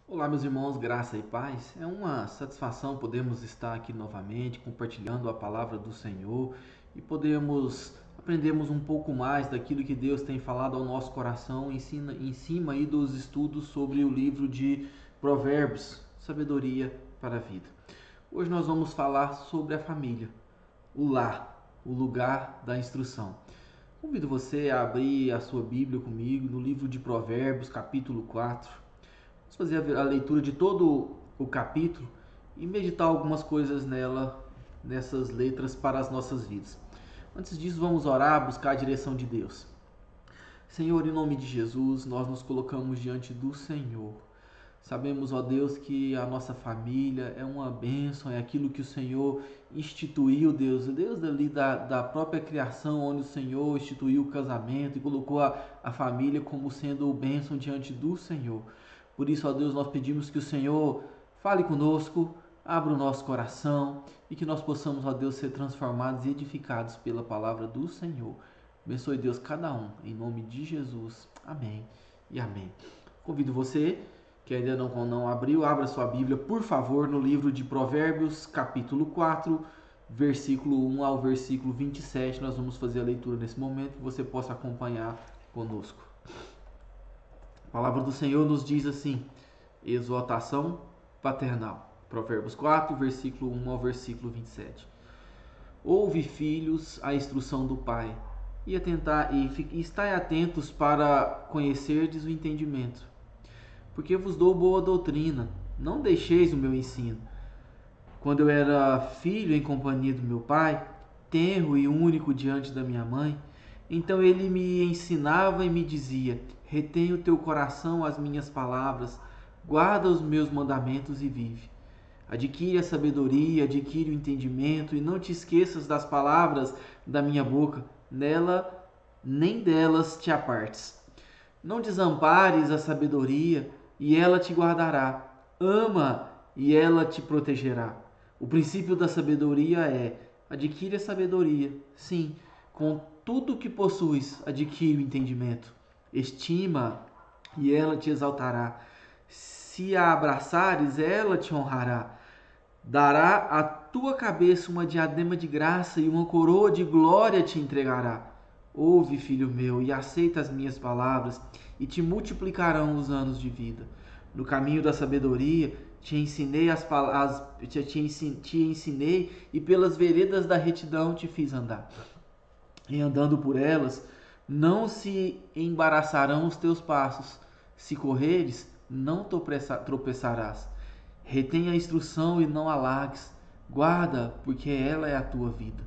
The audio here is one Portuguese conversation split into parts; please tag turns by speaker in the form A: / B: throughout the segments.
A: Olá, meus irmãos, graça e paz. É uma satisfação podermos estar aqui novamente compartilhando a palavra do Senhor e podermos aprendermos um pouco mais daquilo que Deus tem falado ao nosso coração em cima aí dos estudos sobre o livro de Provérbios, sabedoria para a vida. Hoje nós vamos falar sobre a família, o lar, o lugar da instrução. Convido você a abrir a sua Bíblia comigo no livro de Provérbios, capítulo 4. Vamos fazer a leitura de todo o capítulo e meditar algumas coisas nessas letras para as nossas vidas. Antes disso, vamos orar, buscar a direção de Deus. Senhor, em nome de Jesus, nós nos colocamos diante do Senhor. Sabemos, ó Deus, que a nossa família é uma bênção, é aquilo que o Senhor instituiu, Deus. Deus ali da própria criação, onde o Senhor instituiu o casamento e colocou a família como sendo bênção diante do Senhor. Por isso, ó Deus, nós pedimos que o Senhor fale conosco, abra o nosso coração e que nós possamos, ó Deus, ser transformados e edificados pela palavra do Senhor. Abençoe, Deus, cada um, em nome de Jesus. Amém e amém. Convido você que ainda não abriu, abra sua Bíblia, por favor, no livro de Provérbios, capítulo 4, versículo 1 ao versículo 27. Nós vamos fazer a leitura nesse momento, que você possa acompanhar conosco. A palavra do Senhor nos diz assim: exortação paternal. Provérbios 4, versículo 1 ao versículo 27. Ouve, filhos, a instrução do pai, e estai atentos para conhecerdes o entendimento. Porque vos dou boa doutrina, não deixeis o meu ensino. Quando eu era filho em companhia do meu pai, tenro e único diante da minha mãe, então ele me ensinava e me dizia: retém o teu coração as minhas palavras, guarda os meus mandamentos e vive. Adquire a sabedoria, adquire o entendimento, e não te esqueças das palavras da minha boca, nela nem delas te apartes. Não desampares a sabedoria, e ela te guardará. Ama, e ela te protegerá. O princípio da sabedoria é: adquire a sabedoria. Sim, com tudo que possuis, adquire o entendimento. Estima, e ela te exaltará. Se a abraçares, ela te honrará. Dará à tua cabeça uma diadema de graça e uma coroa de glória te entregará. Ouve, filho meu, e aceita as minhas palavras, e te multiplicarão os anos de vida. No caminho da sabedoria te ensinei te ensinei, e pelas veredas da retidão te fiz andar. E andando por elas, não se embaraçarão os teus passos. Se correres, não tropeçarás. Retém a instrução e não a largues. Guarda, porque ela é a tua vida.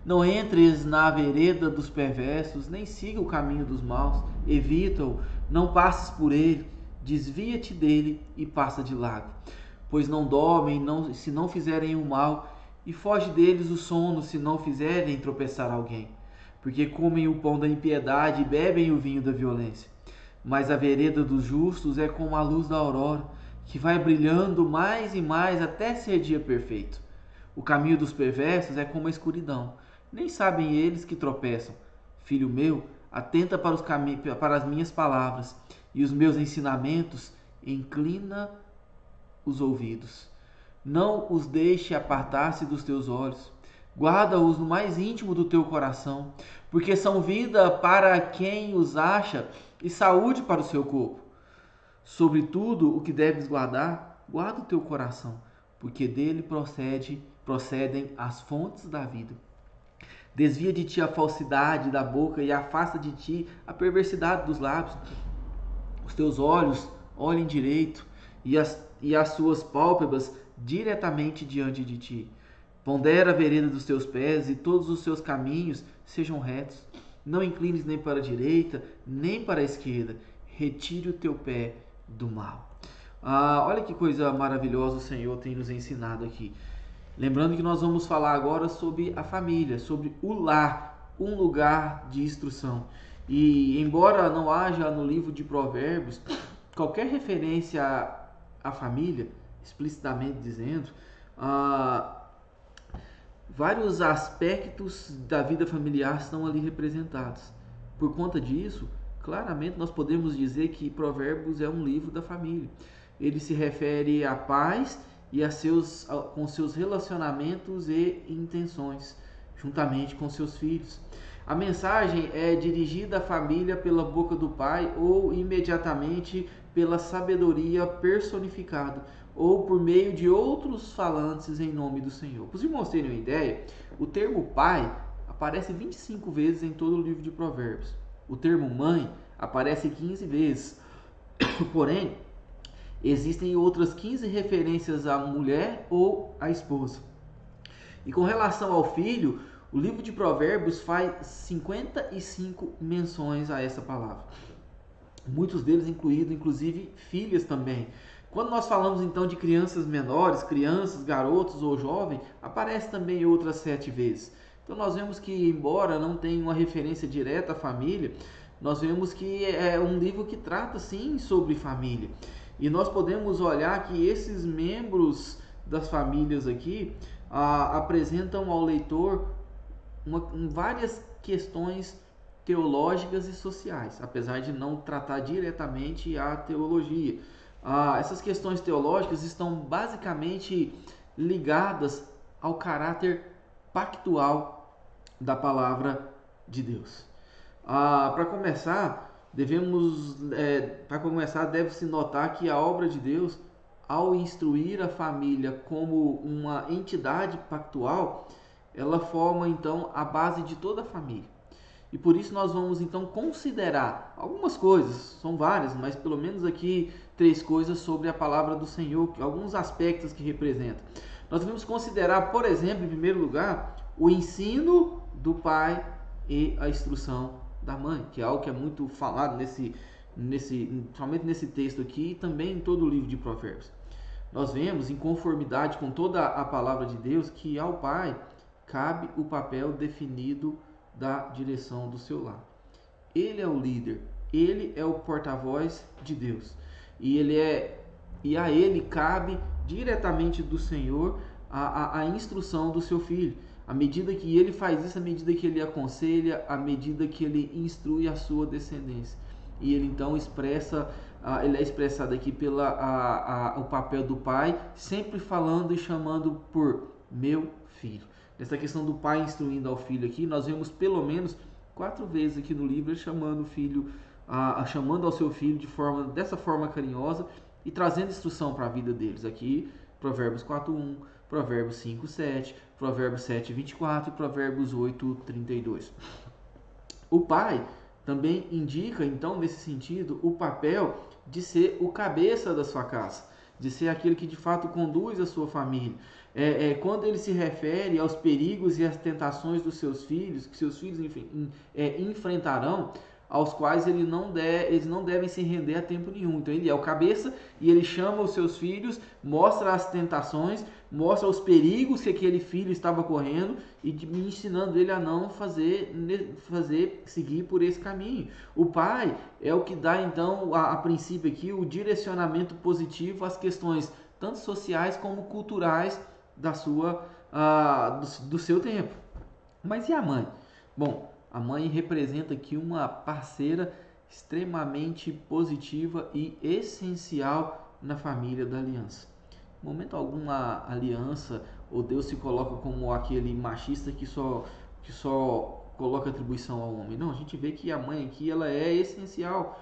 A: Não entres na vereda dos perversos, nem siga o caminho dos maus. Evita-o, não passes por ele. Desvia-te dele e passa de largo. Pois não dormem se não fizerem o mal, e foge deles o sono se não fizerem tropeçar alguém. Porque comem o pão da impiedade e bebem o vinho da violência. Mas a vereda dos justos é como a luz da aurora, que vai brilhando mais e mais até ser dia perfeito. O caminho dos perversos é como a escuridão. Nem sabem eles que tropeçam. Filho meu, atenta para as minhas palavras, e os meus ensinamentos, inclina os ouvidos. Não os deixe apartar-se dos teus olhos. Guarda-os no mais íntimo do teu coração, porque são vida para quem os acha e saúde para o seu corpo. Sobretudo, o que deves guardar, guarda o teu coração, porque dele procedem as fontes da vida. Desvia de ti a falsidade da boca e afasta de ti a perversidade dos lábios. Os teus olhos olhem direito e as suas pálpebras diretamente diante de ti. Pondera a vereda dos teus pés e todos os seus caminhos sejam retos. Não inclines nem para a direita, nem para a esquerda. Retire o teu pé do mal. Olha que coisa maravilhosa o Senhor tem nos ensinado aqui. Lembrando que nós vamos falar agora sobre a família, sobre o lar, um lugar de instrução. E embora não haja no livro de Provérbios qualquer referência à família, explicitamente dizendo, vários aspectos da vida familiar estão ali representados. Por conta disso, claramente nós podemos dizer que Provérbios é um livro da família. ele se refere a pais e com seus relacionamentos e intenções, juntamente com seus filhos. A mensagem é dirigida à família pela boca do pai ou imediatamente pela sabedoria personificada ou por meio de outros falantes em nome do Senhor. Para os irmãos terem uma ideia, o termo pai aparece 25 vezes em todo o livro de Provérbios. O termo mãe aparece 15 vezes. Porém, existem outras 15 referências à mulher ou à esposa. E com relação ao filho, o livro de Provérbios faz 55 menções a essa palavra. Muitos deles incluídos, inclusive filhas também. Quando nós falamos então de crianças menores, crianças, garotos ou jovens, aparece também outras 7 vezes. Então nós vemos que, embora não tenha uma referência direta à família, nós vemos que é um livro que trata sim sobre família. E nós podemos olhar que esses membros das famílias aqui apresentam ao leitor várias questões teológicas e sociais, apesar de não tratar diretamente a teologia. Essas questões teológicas estão basicamente ligadas ao caráter pactual da palavra de Deus. Para começar, deve-se notar que a obra de Deus, ao instruir a família como uma entidade pactual, ela forma então a base de toda a família. E por isso nós vamos então considerar algumas coisas, são várias, mas pelo menos aqui 3 coisas sobre a palavra do Senhor, alguns aspectos que representa. Nós devemos considerar, por exemplo, em primeiro lugar, o ensino do pai e a instrução da mãe, que é algo que é muito falado somente nesse texto aqui e também em todo o livro de Provérbios. Nós vemos, em conformidade com toda a palavra de Deus, que ao pai cabe o papel definido da direção do seu lar. Ele é o líder, ele é o porta-voz de Deus. E a ele cabe diretamente do Senhor a instrução do seu filho. À medida que ele faz isso, à medida que ele aconselha, à medida que ele instrui a sua descendência. E ele então ele é expressado aqui o papel do pai, sempre falando e chamando por meu filho. Nessa questão do pai instruindo ao filho aqui, nós vemos pelo menos 4 vezes aqui no livro ele chamando o filho, chamando ao seu filho dessa forma carinhosa e trazendo instrução para a vida deles. Aqui, Provérbios 4:1, Provérbios 5:7, Provérbios 7:24 e Provérbios 8:32. O pai também indica, então, nesse sentido, o papel de ser o cabeça da sua casa, de ser aquele que de fato conduz a sua família. Quando ele se refere aos perigos e às tentações dos seus filhos, que seus filhos enfrentarão, aos quais eles não devem se render a tempo nenhum. Então ele é o cabeça e ele chama os seus filhos, mostra as tentações, mostra os perigos que aquele filho estava correndo e ensinando ele a não seguir por esse caminho. O pai é o que dá então a princípio aqui o direcionamento positivo às questões tanto sociais como culturais do seu tempo. Mas e a mãe? Bom, a mãe representa aqui uma parceira extremamente positiva e essencial na família da aliança. Em momento algum a aliança ou Deus se coloca como aquele machista que só coloca atribuição ao homem. Não, a gente vê que a mãe aqui ela é essencial.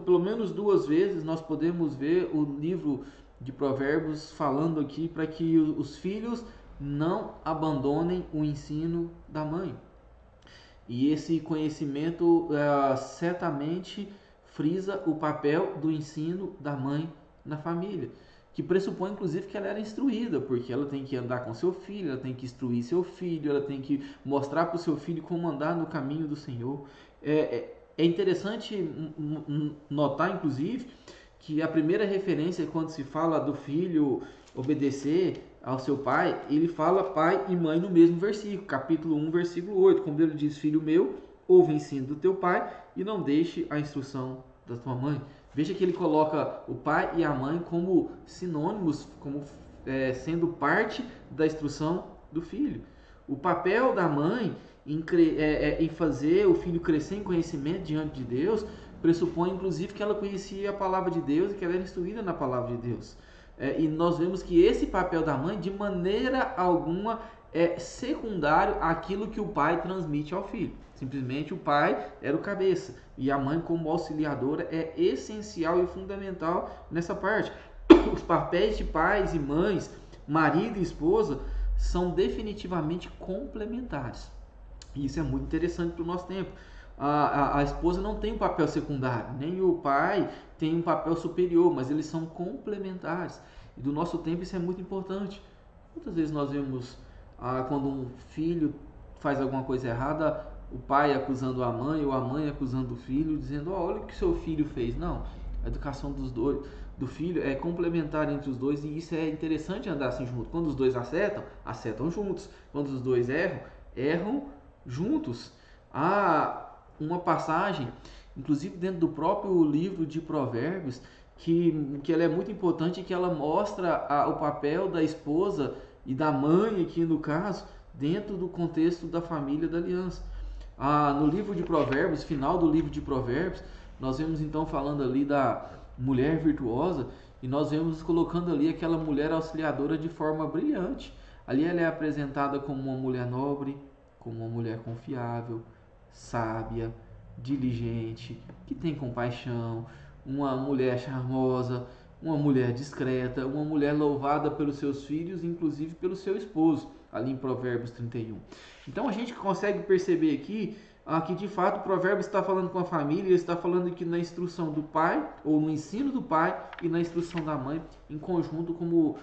A: Pelo menos 2 vezes nós podemos ver o livro de Provérbios falando aqui para que os filhos não abandonem o ensino da mãe. E esse conhecimento certamente frisa o papel do ensino da mãe na família, que pressupõe inclusive que ela era instruída, porque ela tem que andar com seu filho, ela tem que instruir seu filho, ela tem que mostrar para o seu filho como andar no caminho do Senhor. É interessante notar, inclusive, que a primeira referência quando se fala do filho obedecer ao seu pai, ele fala pai e mãe no mesmo versículo, capítulo 1, versículo 8, como ele diz: filho meu, ouve o ensino do teu pai e não deixe a instrução da tua mãe. Veja que ele coloca o pai e a mãe como sinônimos, como sendo parte da instrução do filho. O papel da mãe em fazer o filho crescer em conhecimento diante de Deus pressupõe inclusive que ela conhecia a palavra de Deus e que ela era instruída na palavra de Deus. E nós vemos que esse papel da mãe, de maneira alguma, é secundário àquilo que o pai transmite ao filho. Simplesmente o pai era o cabeça e a mãe, como auxiliadora, é essencial e fundamental nessa parte. Os papéis de pais e mães, marido e esposa, são definitivamente complementares. E isso é muito interessante para o nosso tempo. A esposa não tem um papel secundário, nem o pai tem um papel superior, mas eles são complementares. E do nosso tempo isso é muito importante. Muitas vezes nós vemos quando um filho faz alguma coisa errada, o pai acusando a mãe ou a mãe acusando o filho, dizendo: olha o que seu filho fez. Não, a educação dos dois, do filho é complementar entre os dois, e isso é interessante andar assim junto. Quando os dois acertam, acertam juntos. Quando os dois erram, erram juntos. Há uma passagem, inclusive dentro do próprio livro de Provérbios, que ela é muito importante, que ela mostra o papel da esposa e da mãe, aqui no caso, dentro do contexto da família da aliança. No livro de Provérbios, final do livro de Provérbios, nós vemos então falando ali da mulher virtuosa, e nós vemos colocando ali aquela mulher auxiliadora de forma brilhante. Ali ela é apresentada como uma mulher nobre, como uma mulher confiável, sábia, diligente, que tem compaixão, uma mulher charmosa, uma mulher discreta, uma mulher louvada pelos seus filhos, inclusive pelo seu esposo, ali em Provérbios 31. Então a gente consegue perceber aqui que de fato o provérbio está falando com a família, ele está falando aqui na instrução do pai, ou no ensino do pai e na instrução da mãe, em conjunto como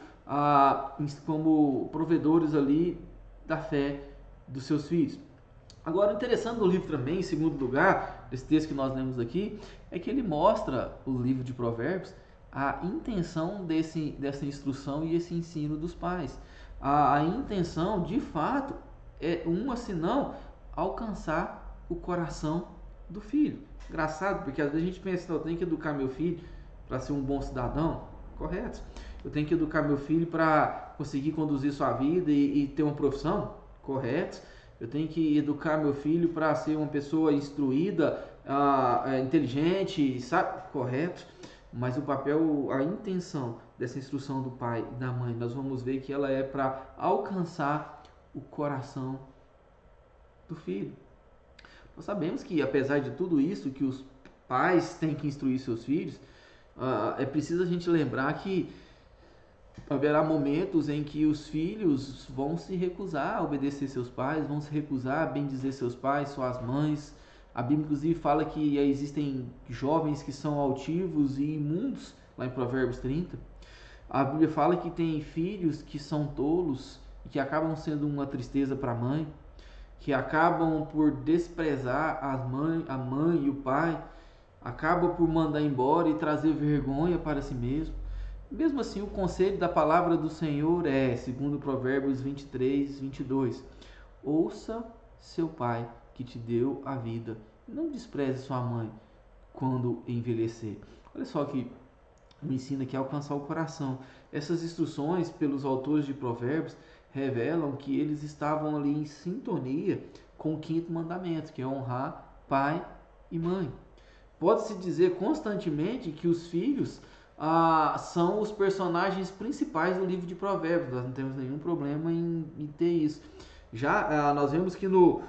A: provedores ali da fé dos seus filhos. Agora, o interessante do livro também, em segundo lugar, esse texto que nós lemos aqui, é que ele mostra, o livro de Provérbios, a intenção dessa instrução e esse ensino dos pais. A intenção, de fato, é senão alcançar o coração do filho. Engraçado, porque às vezes a gente pensa: eu tenho que educar meu filho para ser um bom cidadão. Correto. Eu tenho que educar meu filho para conseguir conduzir sua vida e ter uma profissão. Correto. Eu tenho que educar meu filho para ser uma pessoa instruída, inteligente, sabe? Correto. Mas o papel, a intenção dessa instrução do pai e da mãe, nós vamos ver que ela é para alcançar o coração do filho. Nós sabemos que, apesar de tudo isso, que os pais têm que instruir seus filhos, é preciso a gente lembrar que haverá momentos em que os filhos vão se recusar a obedecer seus pais, vão se recusar a bendizer seus pais, suas mães. A Bíblia inclusive fala que existem jovens que são altivos e imundos, lá em Provérbios 30. A Bíblia fala que tem filhos que são tolos e que acabam sendo uma tristeza para a mãe, que acabam por desprezar a mãe e o pai, acabam por mandar embora e trazer vergonha para si mesmo. Mesmo assim, o conselho da palavra do Senhor é, segundo Provérbios 23, 22, ouça seu pai que te deu a vida, não despreze sua mãe quando envelhecer. Olha só que me ensina que alcançar o coração. Essas instruções pelos autores de Provérbios revelam que eles estavam ali em sintonia com o quinto mandamento, que é honrar pai e mãe. Pode-se dizer constantemente que os filhos são os personagens principais do livro de Provérbios. Nós não temos nenhum problema em ter isso. Já nós vemos que no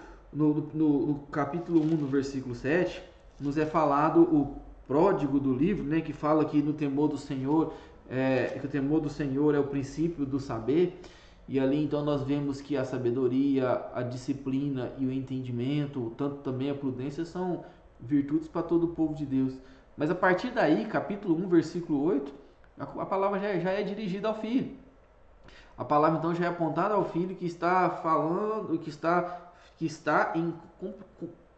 A: capítulo 1, no versículo 7, nos é falado o pródigo do livro, né, que fala que no temor do Senhor, que o temor do Senhor é o princípio do saber. E ali então nós vemos que a sabedoria, a disciplina e o entendimento, tanto também a prudência, são virtudes para todo o povo de Deus. Mas a partir daí, capítulo 1, versículo 8, a palavra já é dirigida ao filho. A palavra então já é apontada ao filho que está falando, que está em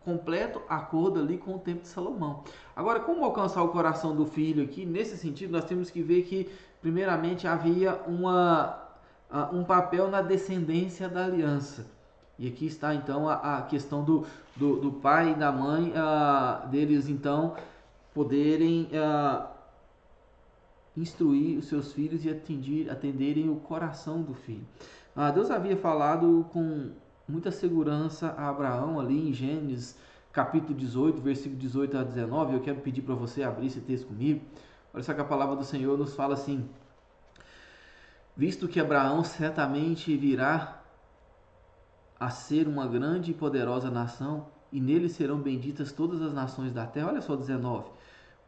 A: completo acordo ali com o tempo de Salomão. Agora, como alcançar o coração do filho aqui? Nesse sentido, nós temos que ver que, primeiramente, havia um papel na descendência da aliança. E aqui está então a questão do pai e da mãe, deles então poderem instruir os seus filhos e atenderem o coração do filho. Deus havia falado com muita segurança a Abraão ali em Gênesis capítulo 18, versículo 18 a 19. Eu quero pedir para você abrir esse texto comigo. Olha só que a palavra do Senhor nos fala assim: visto que Abraão certamente virá a ser uma grande e poderosa nação, e nele serão benditas todas as nações da terra. Olha só 19.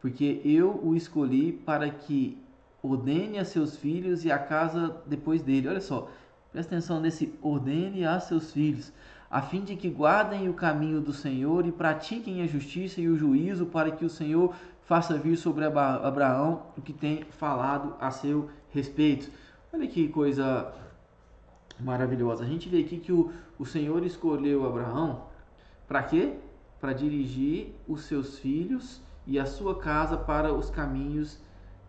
A: Porque eu o escolhi para que ordene a seus filhos e a casa depois dele. Olha só, presta atenção nesse ordene a seus filhos, a fim de que guardem o caminho do Senhor e pratiquem a justiça e o juízo, para que o Senhor faça vir sobre Abraão o que tem falado a seu respeito. Olha que coisa maravilhosa. A gente vê aqui que o Senhor escolheu Abraão para quê? Para dirigir os seus filhos e a sua casa para os caminhos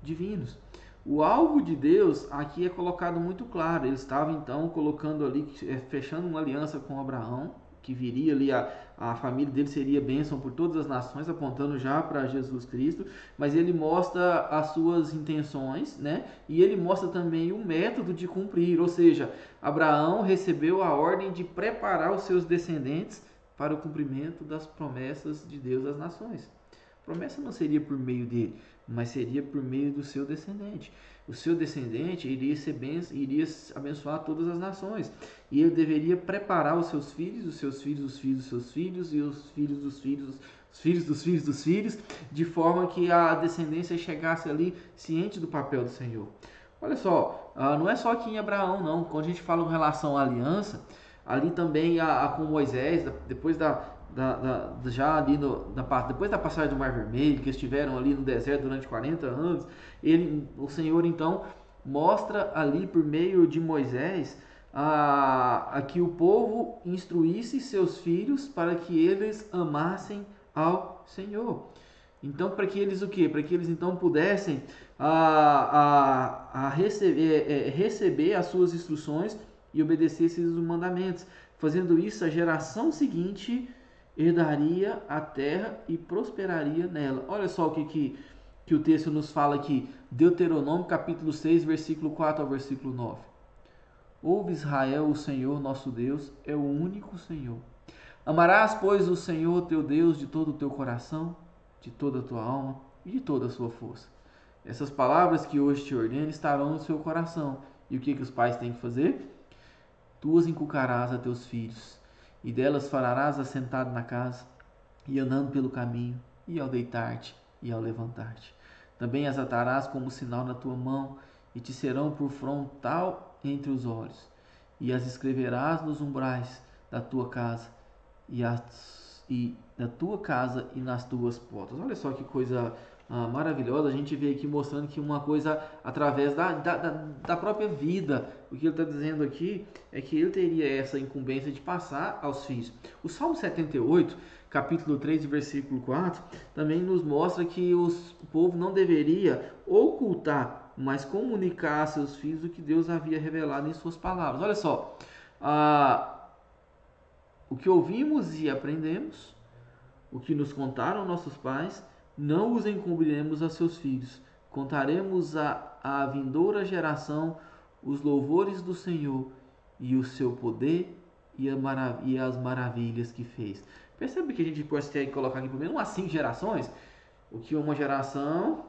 A: divinos. O alvo de Deus aqui é colocado muito claro. Ele estava então colocando ali, fechando uma aliança com Abraão, que viria ali, a família dele seria bênção por todas as nações, apontando já para Jesus Cristo, mas ele mostra as suas intenções, né? E ele mostra também o método de cumprir, ou seja, Abraão recebeu a ordem de preparar os seus descendentes para o cumprimento das promessas de Deus às nações. A promessa não seria por meio dele, mas seria por meio do seu descendente. O seu descendente iria abençoar todas as nações. E ele deveria preparar os seus filhos, os seus filhos, os filhos dos seus filhos e os filhos dos filhos, os filhos dos filhos dos filhos, de forma que a descendência chegasse ali ciente do papel do Senhor. Olha só, não é só aqui em Abraão, não. Quando a gente fala em relação à aliança, ali também com Moisés, depois já ali depois da passagem do Mar Vermelho, que estiveram ali no deserto durante 40 anos, o Senhor então mostra ali por meio de Moisés a que o povo instruísse seus filhos para que eles amassem ao Senhor. Então, para que eles o quê? Para que eles então pudessem receber as suas instruções e obedecessem os mandamentos. Fazendo isso, a geração seguinte herdaria a terra e prosperaria nela. Olha só o que o texto nos fala aqui. Deuteronômio capítulo 6, versículo 4 ao versículo 9. Ouve Israel, o Senhor nosso Deus é o único Senhor. Amarás, pois, o Senhor teu Deus de todo o teu coração, de toda a tua alma e de toda a sua força. Essas palavras que hoje te ordeno estarão no seu coração. E o que os pais têm que fazer? Tu as inculcarás a teus filhos, e delas falarás assentado na casa, e andando pelo caminho, e ao deitar-te, e ao levantar-te. Também as atarás como sinal na tua mão, e te serão por frontal entre os olhos, e as escreverás nos umbrais da tua casa, e nas tuas portas. Olha só que coisa maravilhosa. A gente vê aqui mostrando que uma coisa através da própria vida. O que ele está dizendo aqui é que ele teria essa incumbência de passar aos filhos. O Salmo 78, capítulo 3, versículo 4, também nos mostra que o povo não deveria ocultar, mas comunicar a seus filhos o que Deus havia revelado em suas palavras. Olha só, o que ouvimos e aprendemos, o que nos contaram nossos pais, não os encobriremos a seus filhos. Contaremos à vindoura geração os louvores do Senhor e o seu poder e as maravilhas que fez. Percebe que a gente consegue colocar aqui pelo menos umas 5 gerações? O que uma geração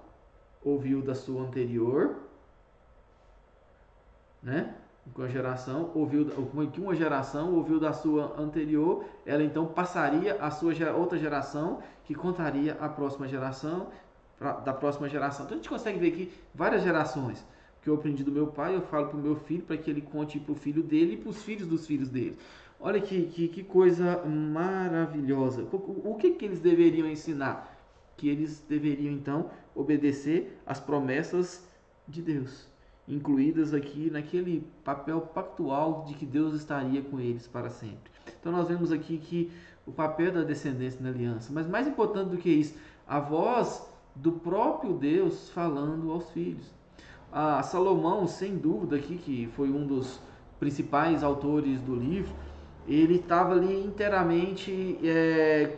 A: ouviu da sua anterior, né? O que uma geração ouviu da sua anterior, ela então passaria a sua outra geração, que contaria a próxima geração, da próxima geração. Então a gente consegue ver aqui várias gerações. O que eu aprendi do meu pai, eu falo para o meu filho, para que ele conte para o filho dele e para os filhos dos filhos dele. Olha que coisa maravilhosa. O que eles deveriam ensinar? Que eles deveriam então obedecer às promessas de Deus, incluídas aqui naquele papel pactual de que Deus estaria com eles para sempre. Então nós vemos aqui que o papel da descendência na aliança, mas mais importante do que isso, a voz do próprio Deus falando aos filhos. Salomão, sem dúvida aqui, que foi um dos principais autores do livro, ele estava ali inteiramente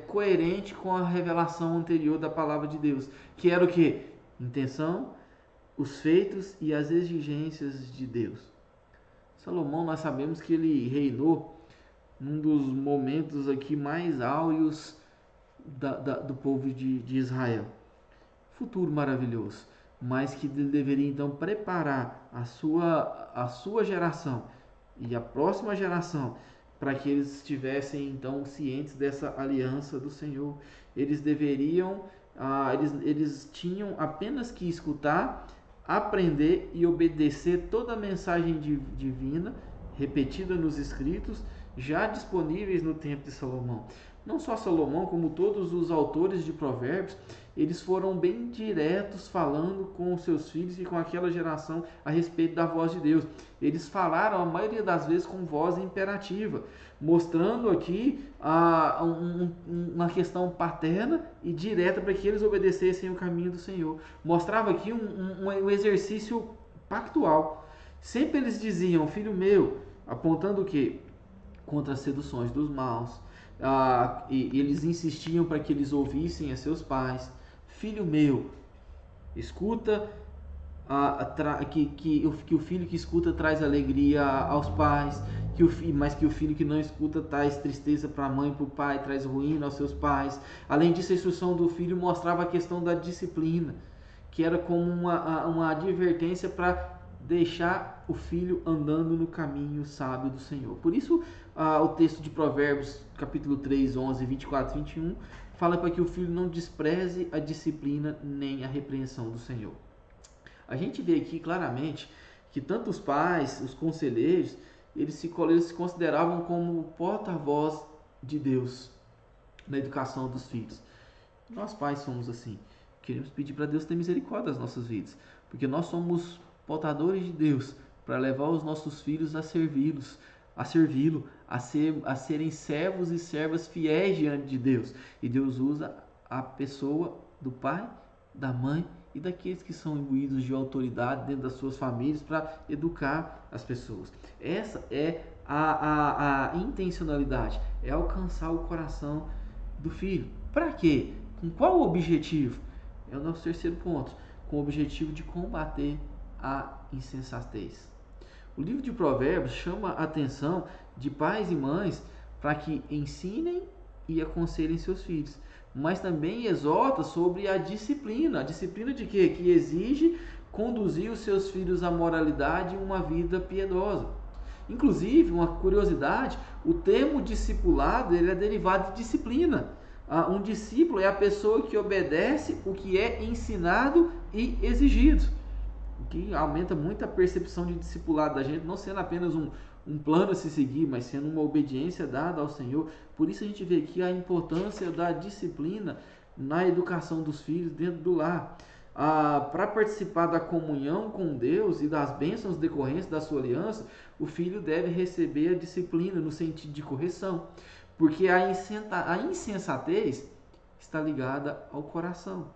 A: coerente com a revelação anterior da palavra de Deus, que era o que? Intenção, os feitos e as exigências de Deus. Salomão, nós sabemos que ele reinou num dos momentos aqui mais áureos do povo de Israel. Futuro maravilhoso, mas que ele deveria então preparar a sua geração e a próxima geração para que eles estivessem então cientes dessa aliança do Senhor. Eles deveriam, eles tinham apenas que escutar, aprender e obedecer toda a mensagem divina repetida nos escritos, já disponíveis no tempo de Salomão. Não só Salomão, como todos os autores de provérbios, eles foram bem diretos falando com os seus filhos e com aquela geração a respeito da voz de Deus. Eles falaram a maioria das vezes com voz imperativa, mostrando aqui uma questão paterna e direta para que eles obedecessem o caminho do Senhor. Mostrava aqui um exercício pactual. Sempre eles diziam, filho meu, apontando o quê? Contra as seduções dos maus. E eles insistiam para que eles ouvissem a seus pais. Filho meu, escuta, que o filho que escuta traz alegria aos pais, mas que o filho que não escuta traz tristeza para a mãe e para o pai, traz ruína aos seus pais. Além disso, a instrução do filho mostrava a questão da disciplina, que era como uma advertência para deixar o filho andando no caminho sábio do Senhor. Por isso, o texto de Provérbios, capítulo 3, 11, 24 e 21, fala para que o filho não despreze a disciplina nem a repreensão do Senhor. A gente vê aqui claramente que tanto os pais, os conselheiros, eles se consideravam como porta-voz de Deus na educação dos filhos. Nós pais somos assim. Queremos pedir para Deus ter misericórdia das nossas vidas, porque nós somos portadores de Deus para levar os nossos filhos a servi-lo, a serem servos e servas fiéis diante de Deus. E Deus usa a pessoa do pai, da mãe e daqueles que são imbuídos de autoridade dentro das suas famílias para educar as pessoas. Essa é a intencionalidade, é alcançar o coração do filho. Para quê? Com qual objetivo? É o nosso terceiro ponto, com o objetivo de combater a insensatez. O livro de Provérbios chama a atenção de pais e mães para que ensinem e aconselhem seus filhos, mas também exorta sobre a disciplina. A disciplina de quê? Que exige conduzir os seus filhos à moralidade e uma vida piedosa. Inclusive, uma curiosidade, o termo discipulado ele é derivado de disciplina. Um discípulo é a pessoa que obedece o que é ensinado e exigido, que aumenta muito a percepção de discipulado da gente, não sendo apenas um plano a se seguir, mas sendo uma obediência dada ao Senhor. Por isso a gente vê aqui a importância da disciplina na educação dos filhos dentro do lar. Para participar da comunhão com Deus e das bênçãos decorrentes da sua aliança, o filho deve receber a disciplina no sentido de correção, porque a insensatez está ligada ao coração.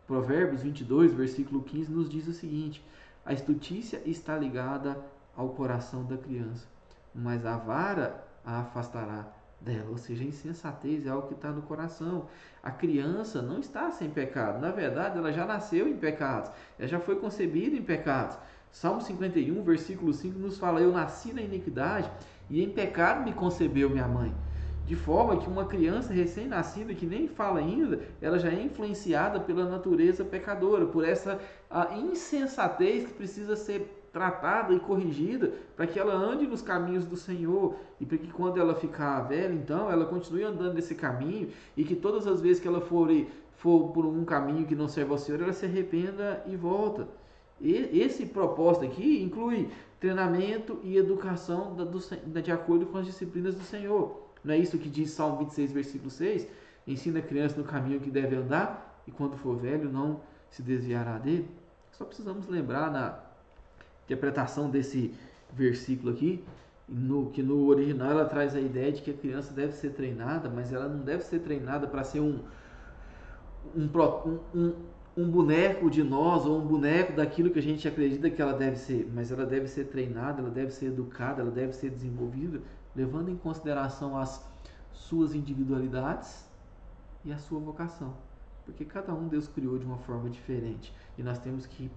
A: Provérbios 22, versículo 15 nos diz o seguinte: a estutícia está ligada ao coração da criança, mas a vara a afastará dela. Ou seja, a insensatez é algo que está no coração. A criança não está sem pecado, na verdade ela já nasceu em pecados, ela já foi concebida em pecados. Salmo 51, versículo 5 nos fala: eu nasci na iniquidade e em pecado me concebeu minha mãe. De forma que uma criança recém-nascida, que nem fala ainda, ela já é influenciada pela natureza pecadora, por essa insensatez que precisa ser tratada e corrigida para que ela ande nos caminhos do Senhor e para que quando ela ficar velha, então, ela continue andando nesse caminho e que todas as vezes que ela for por um caminho que não serve ao Senhor, ela se arrependa e volta. E esse propósito aqui inclui treinamento e educação de acordo com as disciplinas do Senhor. Não é isso que diz Salmo 26, versículo 6? Ensina a criança no caminho que deve andar e quando for velho não se desviará dele. Só precisamos lembrar na interpretação desse versículo aqui, que no original ela traz a ideia de que a criança deve ser treinada, mas ela não deve ser treinada para ser um boneco de nós ou um boneco daquilo que a gente acredita que ela deve ser, mas ela deve ser treinada, ela deve ser educada, ela deve ser desenvolvida, levando em consideração as suas individualidades e a sua vocação, porque cada um Deus criou de uma forma diferente e nós temos que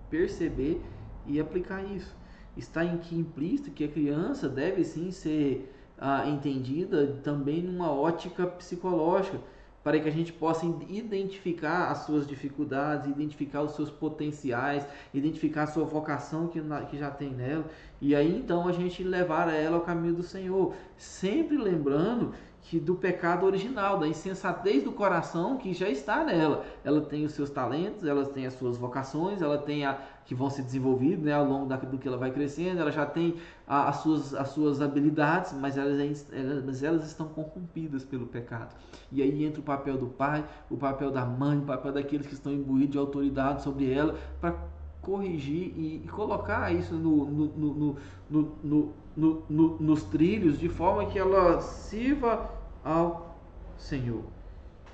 A: perceber e aplicar isso. Está em que implícito que a criança deve sim ser entendida também numa ótica psicológica, para que a gente possa identificar as suas dificuldades, identificar os seus potenciais, identificar a sua vocação que já tem nela, e aí então a gente levar ela ao caminho do Senhor, sempre lembrando que do pecado original, da insensatez do coração que já está nela. Ela tem os seus talentos, ela tem as suas vocações, ela tem que vão se desenvolvendo, né, ao longo do que ela vai crescendo, ela já tem as suas habilidades, mas elas estão corrompidas pelo pecado. E aí entra o papel do pai, o papel da mãe, o papel daqueles que estão imbuídos de autoridade sobre ela, para corrigir e colocar isso nos trilhos, de forma que ela sirva ao Senhor.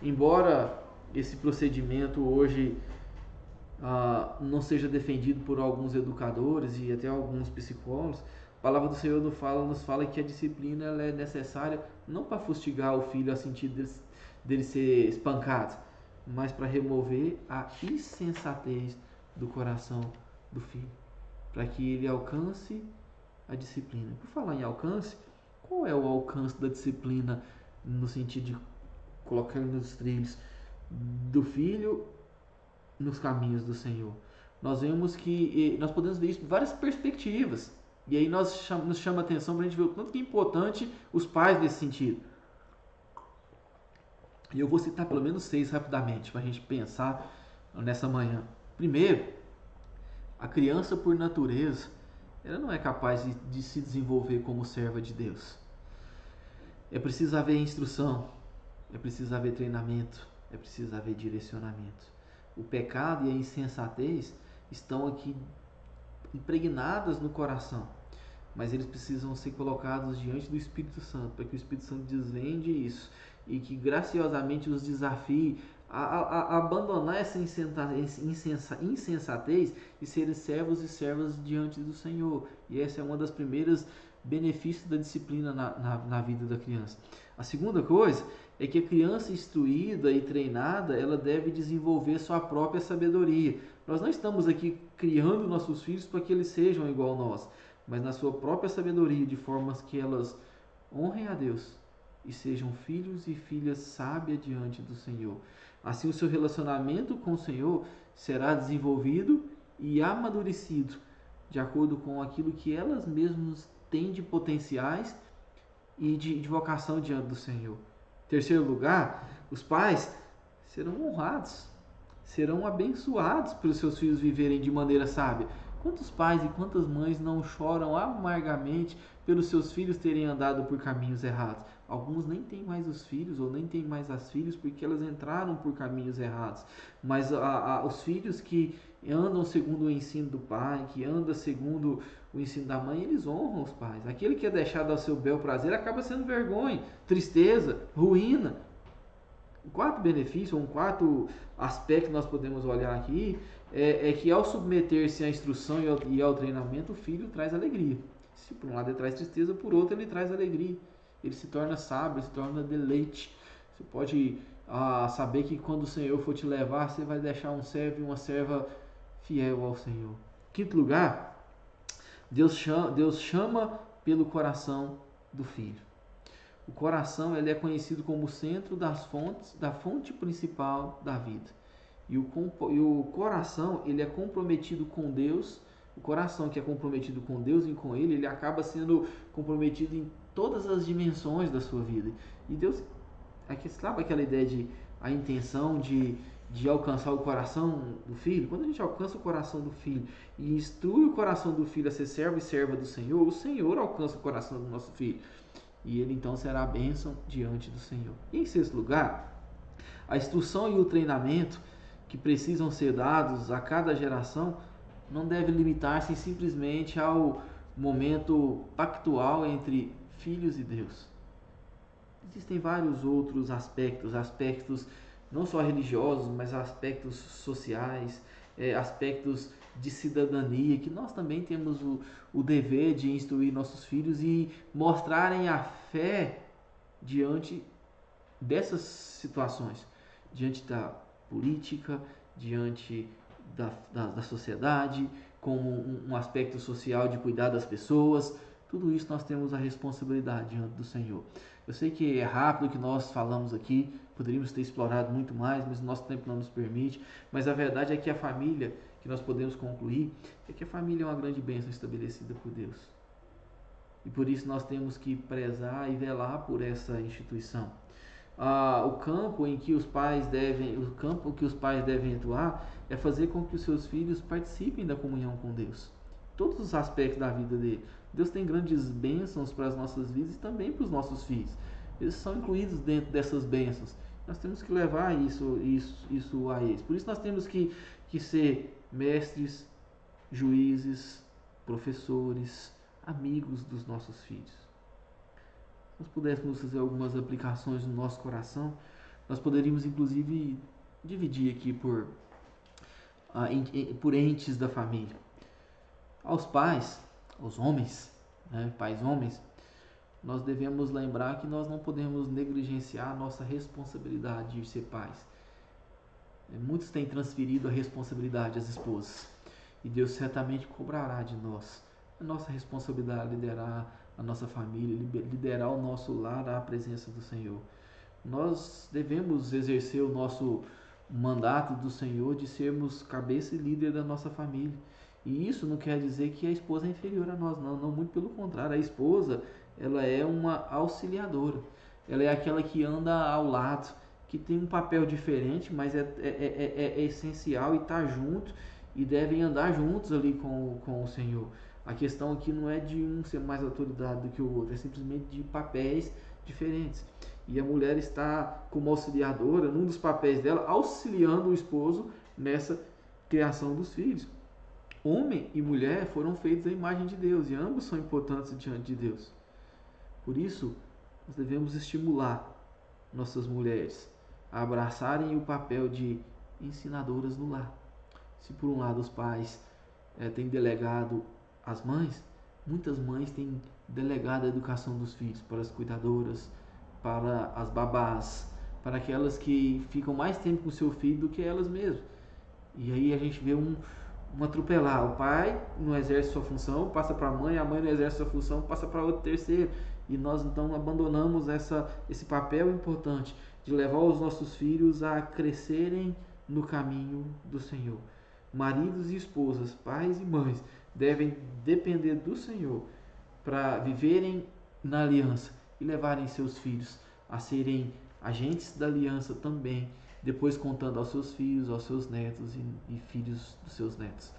A: Embora esse procedimento hoje não seja defendido por alguns educadores e até alguns psicólogos, a palavra do Senhor nos fala que a disciplina ela é necessária não para fustigar o filho a sentido dele ser espancado, mas para remover a insensatez do coração do filho, para que ele alcance a disciplina. Por falar em alcance, qual é o alcance da disciplina no sentido de colocar ele nos trilhos do filho nos caminhos do Senhor? Nós vemos que nós podemos ver isso por várias perspectivas, e aí nos chama a atenção para a gente ver o quanto que é importante os pais nesse sentido. E eu vou citar pelo menos 6 rapidamente para a gente pensar nessa manhã. Primeiro, a criança por natureza ela não é capaz de se desenvolver como serva de Deus. É preciso haver instrução, é preciso haver treinamento, é preciso haver direcionamento. O pecado e a insensatez estão aqui impregnadas no coração, mas eles precisam ser colocados diante do Espírito Santo, para que o Espírito Santo desvende isso e que graciosamente os desafie a abandonar essa insensatez e serem servos e servas diante do Senhor. E essa é uma das primeiras benefícios da disciplina na vida da criança. A segunda coisa é que a criança instruída e treinada, ela deve desenvolver sua própria sabedoria. Nós não estamos aqui criando nossos filhos para que eles sejam igual a nós, mas na sua própria sabedoria, de formas que elas honrem a Deus e sejam filhos e filhas sábias diante do Senhor. Assim, o seu relacionamento com o Senhor será desenvolvido e amadurecido de acordo com aquilo que elas mesmas têm de potenciais e de vocação diante do Senhor. Em terceiro lugar, os pais serão honrados, serão abençoados pelos seus filhos viverem de maneira sábia. Quantos pais e quantas mães não choram amargamente pelos seus filhos terem andado por caminhos errados? Alguns nem têm mais os filhos ou nem têm mais as filhas porque elas entraram por caminhos errados. Mas os filhos que andam segundo o ensino do pai, que andam segundo o ensino da mãe, eles honram os pais. Aquele que é deixado ao seu bel prazer acaba sendo vergonha, tristeza, ruína. O quarto benefício, um quarto aspecto que nós podemos olhar aqui é que ao submeter-se à instrução e ao treinamento, o filho traz alegria. Se por um lado ele traz tristeza, por outro ele traz alegria. Ele se torna sábio, se torna deleite. Você pode saber que quando o Senhor for te levar, você vai deixar um servo e uma serva fiel ao Senhor. Quinto lugar, Deus chama pelo coração do filho. O coração ele é conhecido como o centro da fonte principal da vida. E o coração ele é comprometido com Deus. O coração que é comprometido com Deus e com Ele, ele acaba sendo comprometido em todas as dimensões da sua vida. E Deus, aqui sabe aquela ideia de a intenção de alcançar o coração do filho? Quando a gente alcança o coração do filho e instrui o coração do filho a ser servo e serva do Senhor, o Senhor alcança o coração do nosso filho. E ele então será a bênção diante do Senhor. E em sexto lugar, a instrução e o treinamento que precisam ser dados a cada geração não deve limitar-se simplesmente ao momento pactual entre filhos e Deus. Existem vários outros aspectos não só religiosos, mas aspectos sociais, aspectos de cidadania, que nós também temos o dever de instruir nossos filhos e mostrarem a fé diante dessas situações, diante da política, diante da sociedade, como um aspecto social de cuidar das pessoas, Tudo isso nós temos a responsabilidade diante do Senhor. Eu sei que é rápido o que nós falamos aqui, poderíamos ter explorado muito mais, mas o nosso tempo não nos permite. Mas a verdade é que a família, que nós podemos concluir, é que a família é uma grande bênção estabelecida por Deus. E por isso nós temos que prezar e velar por essa instituição. O campo que os pais devem atuar é fazer com que os seus filhos participem da comunhão com Deus. Todos os aspectos da vida dele. Deus tem grandes bênçãos para as nossas vidas e também para os nossos filhos. Eles são incluídos dentro dessas bênçãos. Nós temos que levar isso a eles. Por isso nós temos que ser mestres, juízes, professores, amigos dos nossos filhos. Se nós pudéssemos fazer algumas aplicações no nosso coração, nós poderíamos inclusive dividir aqui por entes da família. Aos pais, aos homens, pais homens, nós devemos lembrar que nós não podemos negligenciar a nossa responsabilidade de ser pais. Muitos têm transferido a responsabilidade às esposas, e Deus certamente cobrará de nós a nossa responsabilidade de liderar a nossa família, liderar o nosso lar à presença do Senhor. Nós devemos exercer o nosso mandato do Senhor de sermos cabeça e líder da nossa família. E isso não quer dizer que a esposa é inferior a nós, não, muito pelo contrário. A esposa, ela é uma auxiliadora, ela é aquela que anda ao lado, que tem um papel diferente, mas é essencial e está junto, e devem andar juntos ali com o Senhor. A questão aqui não é de um ser mais autoridade do que o outro, é simplesmente de papéis diferentes. E a mulher está como auxiliadora, num dos papéis dela, auxiliando o esposo nessa criação dos filhos. Homem e mulher foram feitos à imagem de Deus e ambos são importantes diante de Deus. Por isso, nós devemos estimular nossas mulheres a abraçarem o papel de ensinadoras no lar. Se por um lado os pais têm delegado às mães, muitas mães têm delegado a educação dos filhos para as cuidadoras, para as babás, para aquelas que ficam mais tempo com o seu filho do que elas mesmas. E aí a gente vê um atropelar. O pai não exerce sua função, passa para a mãe não exerce sua função, passa para outro terceiro. E nós então abandonamos esse papel importante de levar os nossos filhos a crescerem no caminho do Senhor. Maridos e esposas, pais e mães, devem depender do Senhor para viverem na aliança e levarem seus filhos a serem agentes da aliança também, depois contando aos seus filhos, aos seus netos e filhos dos seus netos.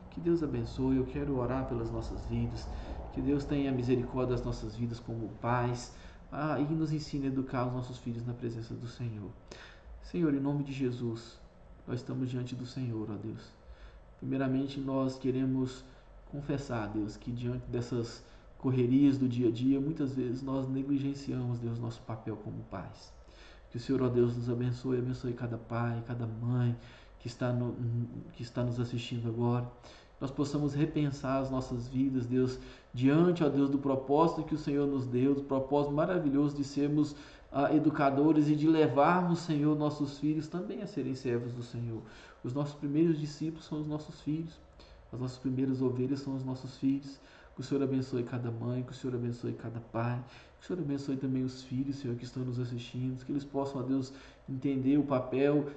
A: Que Deus abençoe. Eu quero orar pelas nossas vidas, que Deus tenha misericórdia das nossas vidas como pais, e nos ensine a educar os nossos filhos na presença do Senhor. Senhor, em nome de Jesus, nós estamos diante do Senhor, ó Deus. Primeiramente, nós queremos confessar, Deus, que diante dessas correrias do dia a dia, muitas vezes nós negligenciamos, Deus, nosso papel como pais. Que o Senhor, ó Deus, nos abençoe cada pai, cada mãe que está nos assistindo agora. Nós possamos repensar as nossas vidas, Deus, diante, ó Deus, do propósito que o Senhor nos deu, do propósito maravilhoso de sermos educadores e de levarmos, Senhor, nossos filhos também a serem servos do Senhor. Os nossos primeiros discípulos são os nossos filhos, as nossas primeiras ovelhas são os nossos filhos. Que o Senhor abençoe cada mãe, que o Senhor abençoe cada pai, que o Senhor abençoe também os filhos, Senhor, que estão nos assistindo, que eles possam, ó Deus, entender o papel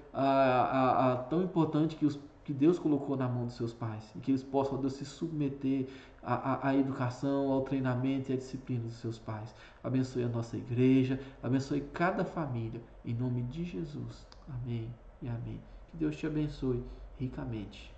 A: tão importante que Deus colocou na mão dos seus pais, e que eles possam, ó Deus, se submeter à educação, ao treinamento e à disciplina dos seus pais. Abençoe a nossa igreja, abençoe cada família, em nome de Jesus. Amém e amém. Que Deus te abençoe ricamente.